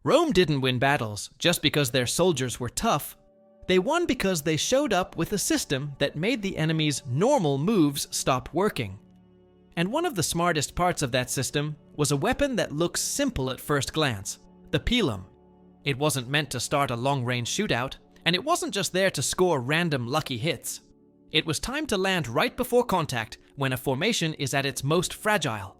Rome didn't win battles just because their soldiers were tough. They won because they showed up with a system that made the enemy's normal moves stop working. And one of the smartest parts of that system was a weapon that looks simple at first glance, the Pilum. It wasn't meant to start a long-range shootout, and it wasn't just there to score random lucky hits. It was timed to land right before contact when a formation is at its most fragile.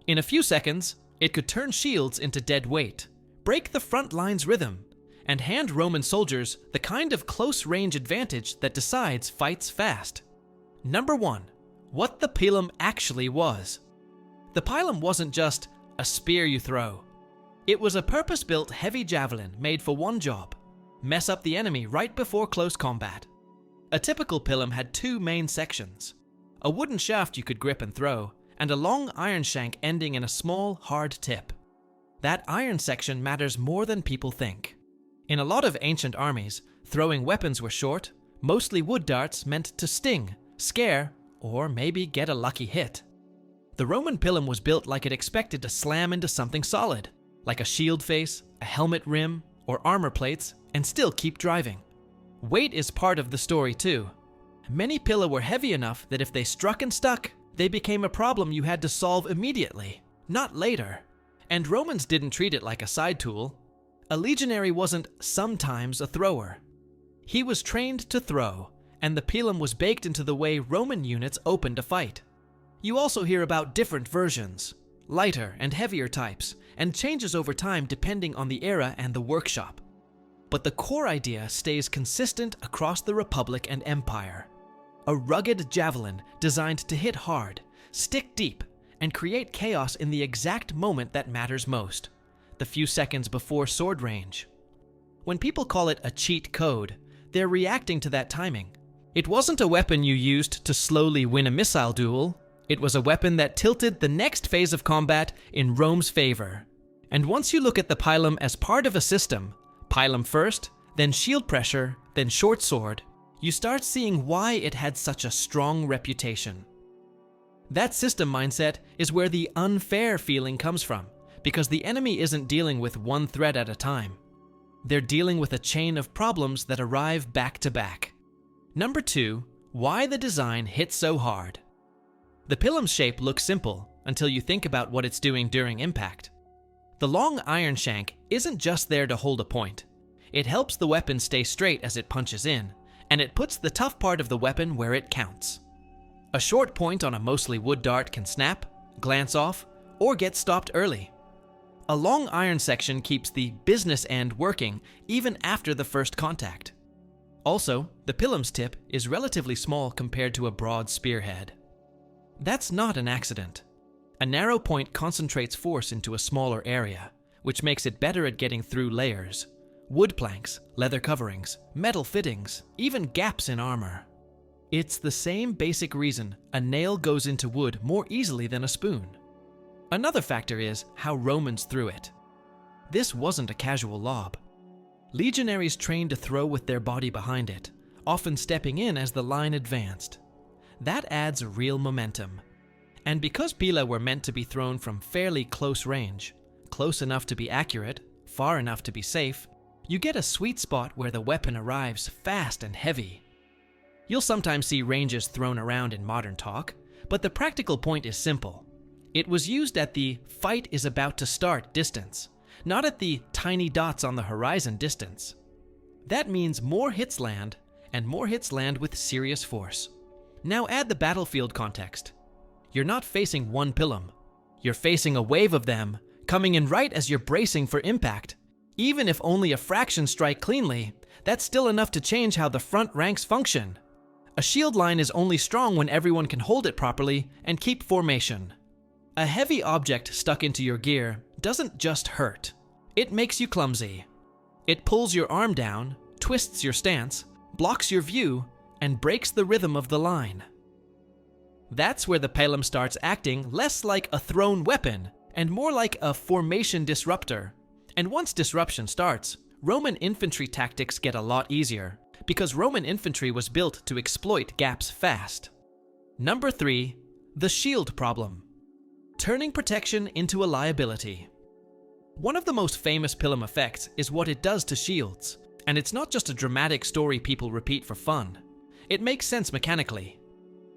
In a few seconds, it could turn shields into dead weight, break the front line's rhythm, and hand Roman soldiers the kind of close-range advantage that decides fights fast. Number 1. What the Pilum actually was. The Pilum wasn't just a spear you throw. It was a purpose-built heavy javelin made for one job: mess up the enemy right before close combat. A typical Pilum had two main sections: a wooden shaft you could grip and throw, and a long iron shank ending in a small, hard tip. That iron section matters more than people think. In a lot of ancient armies, throwing weapons were short, mostly wood darts meant to sting, scare, or maybe get a lucky hit. The Roman Pilum was built like it expected to slam into something solid, like a shield face, a helmet rim, or armor plates, and still keep driving. Weight is part of the story too. Many Pila were heavy enough that if they struck and stuck, they became a problem you had to solve immediately, not later. And Romans didn't treat it like a side tool. A legionary wasn't sometimes a thrower. He was trained to throw, and the Pilum was baked into the way Roman units opened a fight. You also hear about different versions, lighter and heavier types, and changes over time depending on the era and the workshop. But the core idea stays consistent across the Republic and Empire. A rugged javelin designed to hit hard, stick deep, and create chaos in the exact moment that matters most, the few seconds before sword range. When people call it a cheat code, they're reacting to that timing. It wasn't a weapon you used to slowly win a missile duel. It was a weapon that tilted the next phase of combat in Rome's favor. And once you look at the Pilum as part of a system, Pilum first, then shield pressure, then short sword, you start seeing why it had such a strong reputation. That system mindset is where the unfair feeling comes from, because the enemy isn't dealing with one threat at a time. They're dealing with a chain of problems that arrive back to back. Number 2, why the design hits so hard. The Pilum's shape looks simple until you think about what it's doing during impact. The long iron shank isn't just there to hold a point. It helps the weapon stay straight as it punches in, and it puts the tough part of the weapon where it counts. A short point on a mostly wood dart can snap, glance off, or get stopped early. A long iron section keeps the business end working even after the first contact. Also, the Pilum's tip is relatively small compared to a broad spearhead. That's not an accident. A narrow point concentrates force into a smaller area, which makes it better at getting through layers: wood planks, leather coverings, metal fittings, even gaps in armor. It's the same basic reason a nail goes into wood more easily than a spoon. Another factor is how Romans threw it. This wasn't a casual lob. Legionaries trained to throw with their body behind it, often stepping in as the line advanced. That adds real momentum. And because Pila were meant to be thrown from fairly close range, close enough to be accurate, far enough to be safe, you get a sweet spot where the weapon arrives fast and heavy. You'll sometimes see ranges thrown around in modern talk, but the practical point is simple. It was used at the fight is about to start distance, not at the tiny dots on the horizon distance. That means more hits land, and more hits land with serious force. Now add the battlefield context. You're not facing one Pilum. You're facing a wave of them, coming in right as you're bracing for impact. Even if only a fraction strike cleanly, that's still enough to change how the front ranks function. A shield line is only strong when everyone can hold it properly and keep formation. A heavy object stuck into your gear doesn't just hurt. It makes you clumsy. It pulls your arm down, twists your stance, blocks your view, and breaks the rhythm of the line. That's where the Pilum starts acting less like a thrown weapon and more like a formation disruptor. And once disruption starts, Roman infantry tactics get a lot easier, because Roman infantry was built to exploit gaps fast. Number 3, the shield problem. Turning protection into a liability. One of the most famous Pilum effects is what it does to shields, and it's not just a dramatic story people repeat for fun. It makes sense mechanically.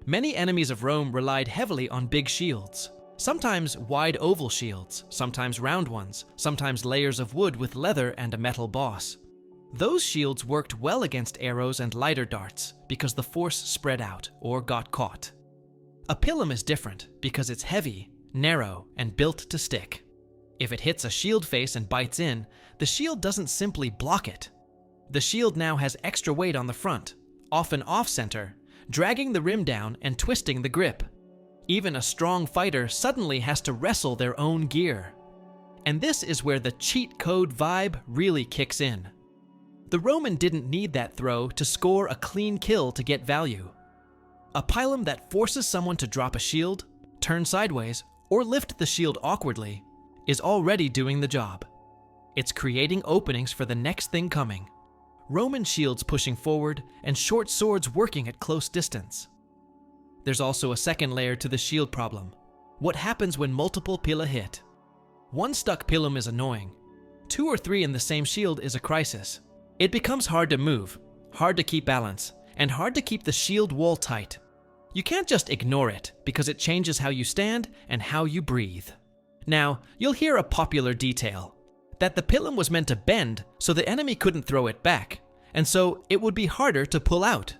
Many enemies of Rome relied heavily on big shields, sometimes wide oval shields, sometimes round ones, sometimes layers of wood with leather and a metal boss. Those shields worked well against arrows and lighter darts because the force spread out or got caught. A Pilum is different because it's heavy, narrow, and built to stick. If it hits a shield face and bites in, the shield doesn't simply block it. The shield now has extra weight on the front, often off-center, dragging the rim down and twisting the grip. Even a strong fighter suddenly has to wrestle their own gear. And this is where the cheat code vibe really kicks in. The Roman didn't need that throw to score a clean kill to get value. A Pilum that forces someone to drop a shield, turn sideways, or lift the shield awkwardly is already doing the job. It's creating openings for the next thing coming. Roman shields pushing forward and short swords working at close distance. There's also a second layer to the shield problem. What happens when multiple pila hit? One stuck Pilum is annoying. 2 or 3 in the same shield is a crisis. It becomes hard to move, hard to keep balance, and hard to keep the shield wall tight. You can't just ignore it because it changes how you stand and how you breathe. Now, you'll hear a popular detail, that the Pilum was meant to bend so the enemy couldn't throw it back, and so it would be harder to pull out.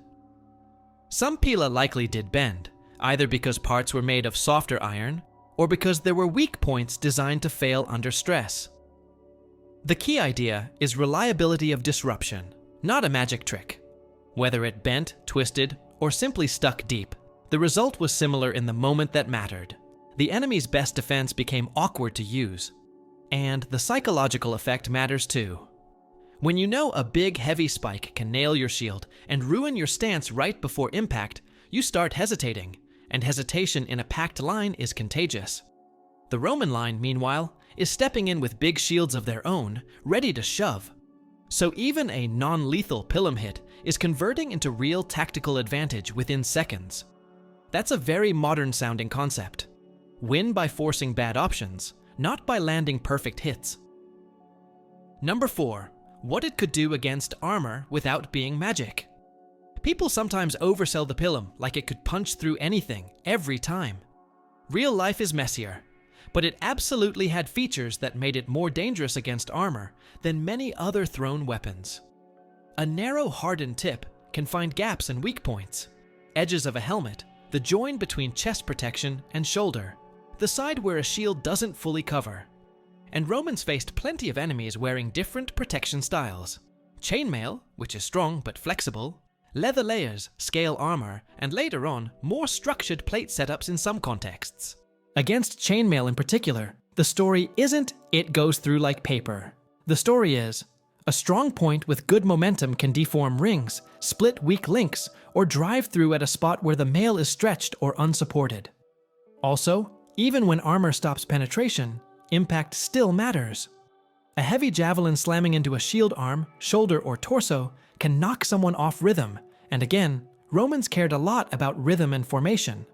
Some pila likely did bend, either because parts were made of softer iron, or because there were weak points designed to fail under stress. The key idea is reliability of disruption, not a magic trick. Whether it bent, twisted, or simply stuck deep, the result was similar in the moment that mattered. The enemy's best defense became awkward to use. And the psychological effect matters too. When you know a big, heavy spike can nail your shield and ruin your stance right before impact, you start hesitating, and hesitation in a packed line is contagious. The Roman line, meanwhile, is stepping in with big shields of their own, ready to shove. So even a non-lethal Pilum hit is converting into real tactical advantage within seconds. That's a very modern-sounding concept. Win by forcing bad options, not by landing perfect hits. Number 4. What it could do against armor without being magic. People sometimes oversell the Pilum like it could punch through anything, every time. Real life is messier, but it absolutely had features that made it more dangerous against armor than many other thrown weapons. A narrow, hardened tip can find gaps and weak points. Edges of a helmet, the join between chest protection and shoulder, the side where a shield doesn't fully cover. And Romans faced plenty of enemies wearing different protection styles. Chainmail, which is strong but flexible, leather layers, scale armor, and later on, more structured plate setups in some contexts. Against chainmail in particular, the story isn't it goes through like paper. The story is, a strong point with good momentum can deform rings, split weak links, or drive through at a spot where the mail is stretched or unsupported. Also, even when armor stops penetration, impact still matters. A heavy javelin slamming into a shield arm, shoulder, or torso can knock someone off rhythm, and again, Romans cared a lot about rhythm and formation.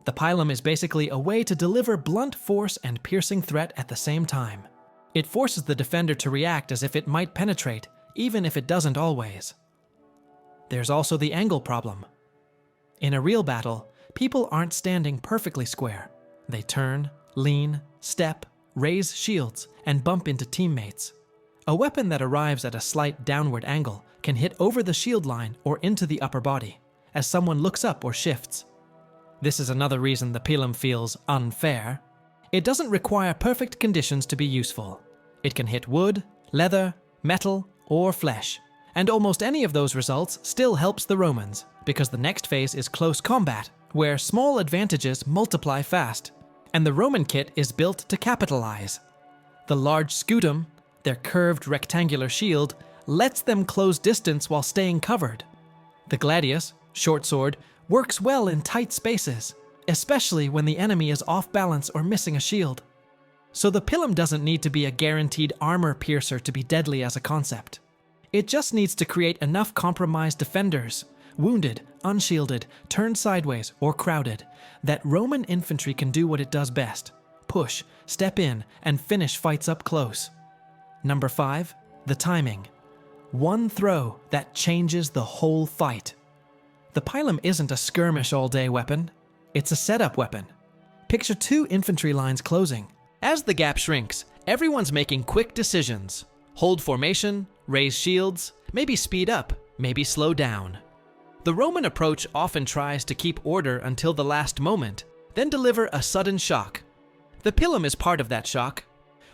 The Pilum is basically a way to deliver blunt force and piercing threat at the same time. It forces the defender to react as if it might penetrate, even if it doesn't always. There's also the angle problem. In a real battle, people aren't standing perfectly square. They turn, lean, step, raise shields, and bump into teammates. A weapon that arrives at a slight downward angle can hit over the shield line or into the upper body, as someone looks up or shifts. This is another reason the Pilum feels unfair. It doesn't require perfect conditions to be useful. It can hit wood, leather, metal, or flesh, and almost any of those results still helps the Romans, because the next phase is close combat, where small advantages multiply fast, and the Roman kit is built to capitalize. The large scutum, their curved rectangular shield, lets them close distance while staying covered. The gladius, short sword, works well in tight spaces, especially when the enemy is off balance or missing a shield. So the Pilum doesn't need to be a guaranteed armor piercer to be deadly as a concept. It just needs to create enough compromised defenders, wounded, unshielded, turned sideways, or crowded, that Roman infantry can do what it does best, push, step in, and finish fights up close. Number 5, the timing. One throw that changes the whole fight. The Pilum isn't a skirmish all-day weapon. It's a setup weapon. Picture 2 infantry lines closing. As the gap shrinks, everyone's making quick decisions. Hold formation, raise shields, maybe speed up, maybe slow down. The Roman approach often tries to keep order until the last moment, then deliver a sudden shock. The Pilum is part of that shock.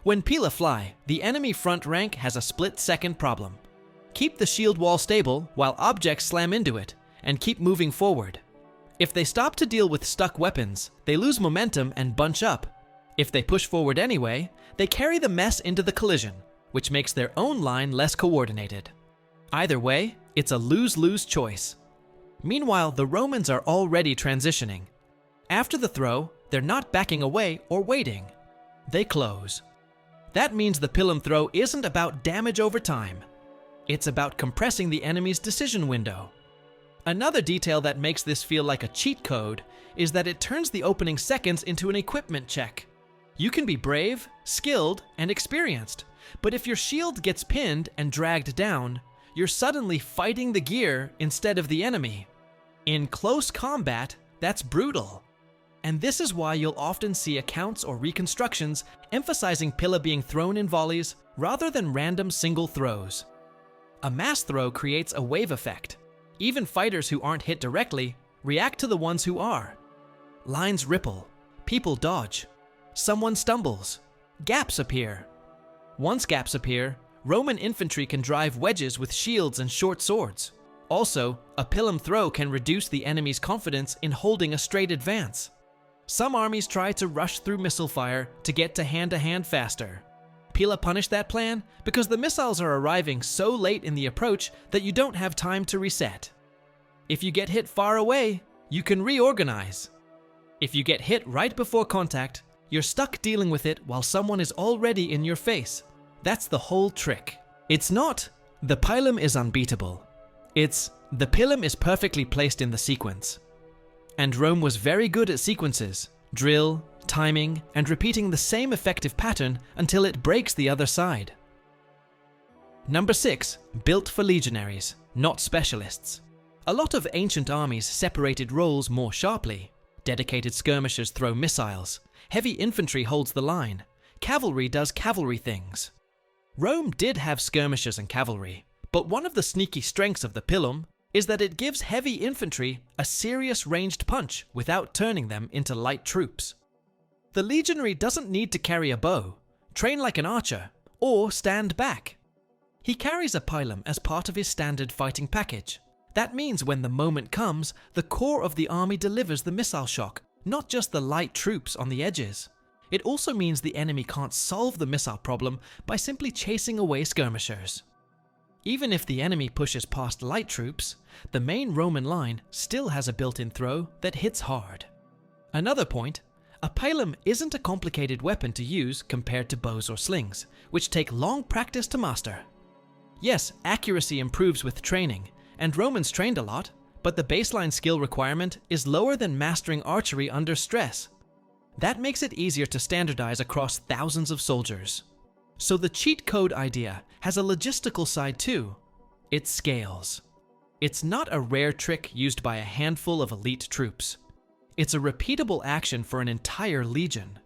When pila fly, the enemy front rank has a split-second problem. Keep the shield wall stable while objects slam into it, and keep moving forward. If they stop to deal with stuck weapons, they lose momentum and bunch up. If they push forward anyway, they carry the mess into the collision, which makes their own line less coordinated. Either way, it's a lose-lose choice. Meanwhile, the Romans are already transitioning. After the throw, they're not backing away or waiting. They close. That means the Pilum throw isn't about damage over time. It's about compressing the enemy's decision window. Another detail that makes this feel like a cheat code is that it turns the opening seconds into an equipment check. You can be brave, skilled, and experienced, but if your shield gets pinned and dragged down, you're suddenly fighting the gear instead of the enemy. In close combat, that's brutal. And this is why you'll often see accounts or reconstructions emphasizing pila being thrown in volleys rather than random single throws. A mass throw creates a wave effect. Even fighters who aren't hit directly react to the ones who are. Lines ripple, people dodge, someone stumbles, gaps appear. Once gaps appear, Roman infantry can drive wedges with shields and short swords. Also, a Pilum throw can reduce the enemy's confidence in holding a straight advance. Some armies try to rush through missile fire to get to hand faster. Pila punish that plan because the missiles are arriving so late in the approach that you don't have time to reset. If you get hit far away, you can reorganize. If you get hit right before contact, you're stuck dealing with it while someone is already in your face. That's the whole trick. It's not, the Pilum is unbeatable. It's, the Pilum is perfectly placed in the sequence. And Rome was very good at sequences, drill, timing, and repeating the same effective pattern until it breaks the other side. Number 6, built for legionaries, not specialists. A lot of ancient armies separated roles more sharply. Dedicated skirmishers throw missiles, heavy infantry holds the line, cavalry does cavalry things. Rome did have skirmishers and cavalry, but one of the sneaky strengths of the Pilum is that it gives heavy infantry a serious ranged punch without turning them into light troops. The legionary doesn't need to carry a bow, train like an archer, or stand back. He carries a Pilum as part of his standard fighting package. That means when the moment comes, the core of the army delivers the missile shock, not just the light troops on the edges. It also means the enemy can't solve the missile problem by simply chasing away skirmishers. Even if the enemy pushes past light troops, the main Roman line still has a built-in throw that hits hard. Another point, a Pilum isn't a complicated weapon to use compared to bows or slings, which take long practice to master. Yes, accuracy improves with training, and Romans trained a lot, but the baseline skill requirement is lower than mastering archery under stress. That makes it easier to standardize across thousands of soldiers. So the cheat code idea has a logistical side too. It scales. It's not a rare trick used by a handful of elite troops. It's a repeatable action for an entire legion.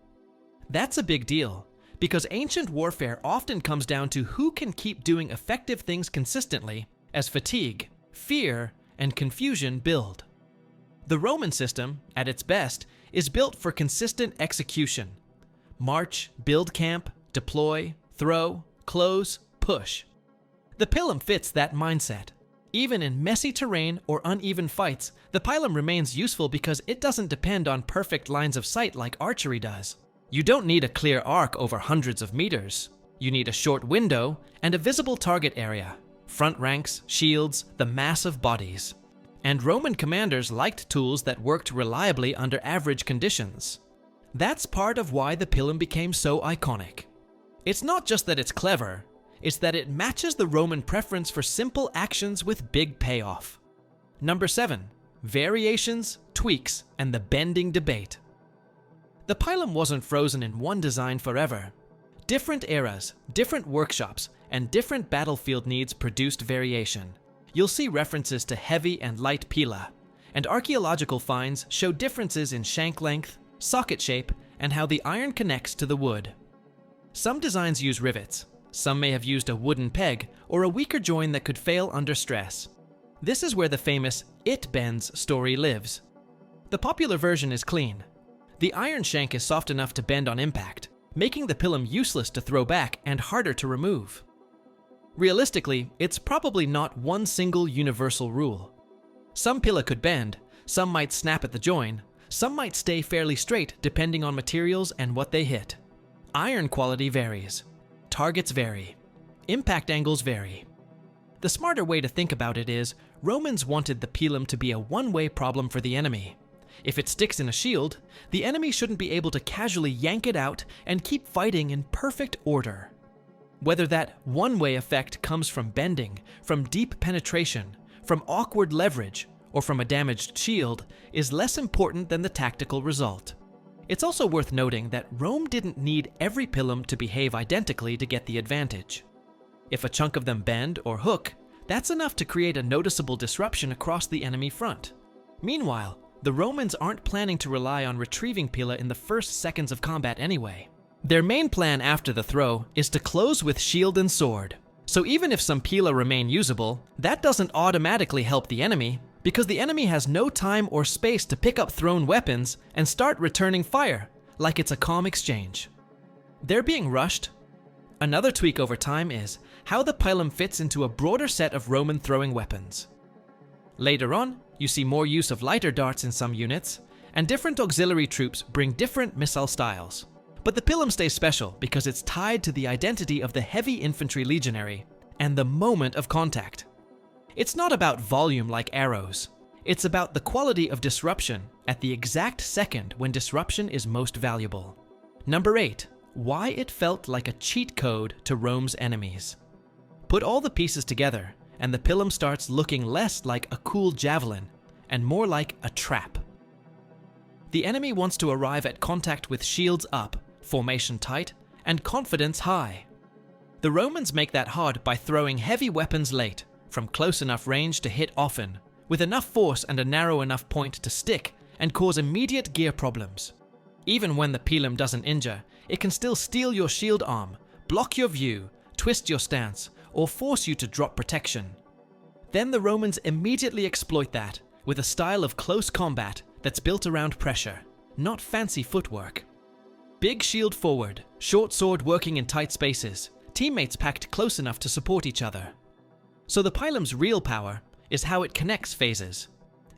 That's a big deal, because ancient warfare often comes down to who can keep doing effective things consistently as fatigue, fear, and confusion build. The Roman system, at its best, is built for consistent execution. March, build camp, deploy, throw, close, push. The Pilum fits that mindset. Even in messy terrain or uneven fights, the Pilum remains useful because it doesn't depend on perfect lines of sight like archery does. You don't need a clear arc over hundreds of meters. You need a short window and a visible target area, front ranks, shields, the mass of bodies. And Roman commanders liked tools that worked reliably under average conditions. That's part of why the Pilum became so iconic. It's not just that it's clever, it's that it matches the Roman preference for simple actions with big payoff. Number 7, variations, tweaks, and the bending debate. The Pilum wasn't frozen in one design forever. Different eras, different workshops, and different battlefield needs produced variation. You'll see references to heavy and light pila, and archaeological finds show differences in shank length, socket shape, and how the iron connects to the wood. Some designs use rivets. Some may have used a wooden peg or a weaker join that could fail under stress. This is where the famous "it bends" story lives. The popular version is clean. The iron shank is soft enough to bend on impact, making the pilum useless to throw back and harder to remove. Realistically, it's probably not one single universal rule. Some pila could bend, some might snap at the join, some might stay fairly straight depending on materials and what they hit. Iron quality varies. Targets vary. Impact angles vary. The smarter way to think about it is, Romans wanted the pilum to be a one-way problem for the enemy. If it sticks in a shield, the enemy shouldn't be able to casually yank it out and keep fighting in perfect order. Whether that one-way effect comes from bending, from deep penetration, from awkward leverage, or from a damaged shield is less important than the tactical result. It's also worth noting that Rome didn't need every pilum to behave identically to get the advantage. If a chunk of them bend or hook, that's enough to create a noticeable disruption across the enemy front. Meanwhile, the Romans aren't planning to rely on retrieving pila in the first seconds of combat anyway. Their main plan after the throw is to close with shield and sword. So even if some pila remain usable, that doesn't automatically help the enemy, because the enemy has no time or space to pick up thrown weapons and start returning fire, like it's a calm exchange. They're being rushed. Another tweak over time is how the pilum fits into a broader set of Roman throwing weapons. Later on, you see more use of lighter darts in some units, and different auxiliary troops bring different missile styles. But the pilum stays special because it's tied to the identity of the heavy infantry legionary and the moment of contact. It's not about volume like arrows. It's about the quality of disruption at the exact second when disruption is most valuable. Number 8. Why it felt like a cheat code to Rome's enemies. Put all the pieces together, and the pilum starts looking less like a cool javelin and more like a trap. The enemy wants to arrive at contact with shields up, formation tight, and confidence high. The Romans make that hard by throwing heavy weapons late, from close enough range to hit often, with enough force and a narrow enough point to stick and cause immediate gear problems. Even when the pilum doesn't injure, it can still steal your shield arm, block your view, twist your stance, or force you to drop protection. Then the Romans immediately exploit that with a style of close combat that's built around pressure, not fancy footwork. Big shield forward, short sword working in tight spaces, teammates packed close enough to support each other. So the pilum's real power is how it connects phases.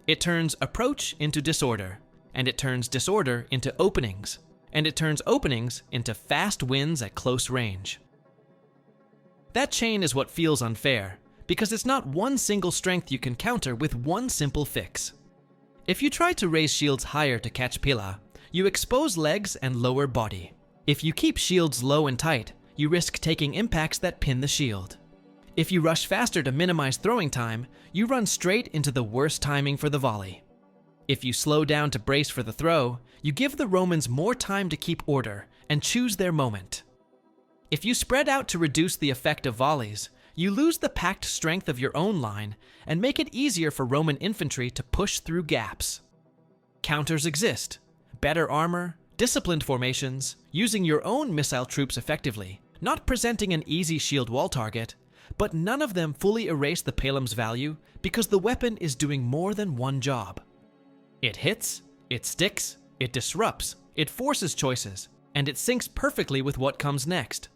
It turns approach into disorder, and it turns disorder into openings, and it turns openings into fast wins at close range. That chain is what feels unfair, because it's not one single strength you can counter with one simple fix. If you try to raise shields higher to catch pila, you expose legs and lower body. If you keep shields low and tight, you risk taking impacts that pin the shield. If you rush faster to minimize throwing time, you run straight into the worst timing for the volley. If you slow down to brace for the throw, you give the Romans more time to keep order and choose their moment. If you spread out to reduce the effect of volleys, you lose the packed strength of your own line and make it easier for Roman infantry to push through gaps. Counters exist. Better armor, disciplined formations, using your own missile troops effectively, not presenting an easy shield wall target, but none of them fully erase the pilum's value because the weapon is doing more than one job. It hits, it sticks, it disrupts, it forces choices, and it syncs perfectly with what comes next.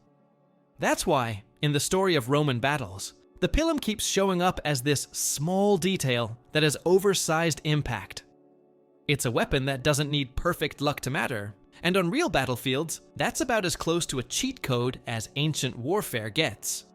That's why, in the story of Roman battles, the pilum keeps showing up as this small detail that has oversized impact. It's a weapon that doesn't need perfect luck to matter, and on real battlefields, that's about as close to a cheat code as ancient warfare gets.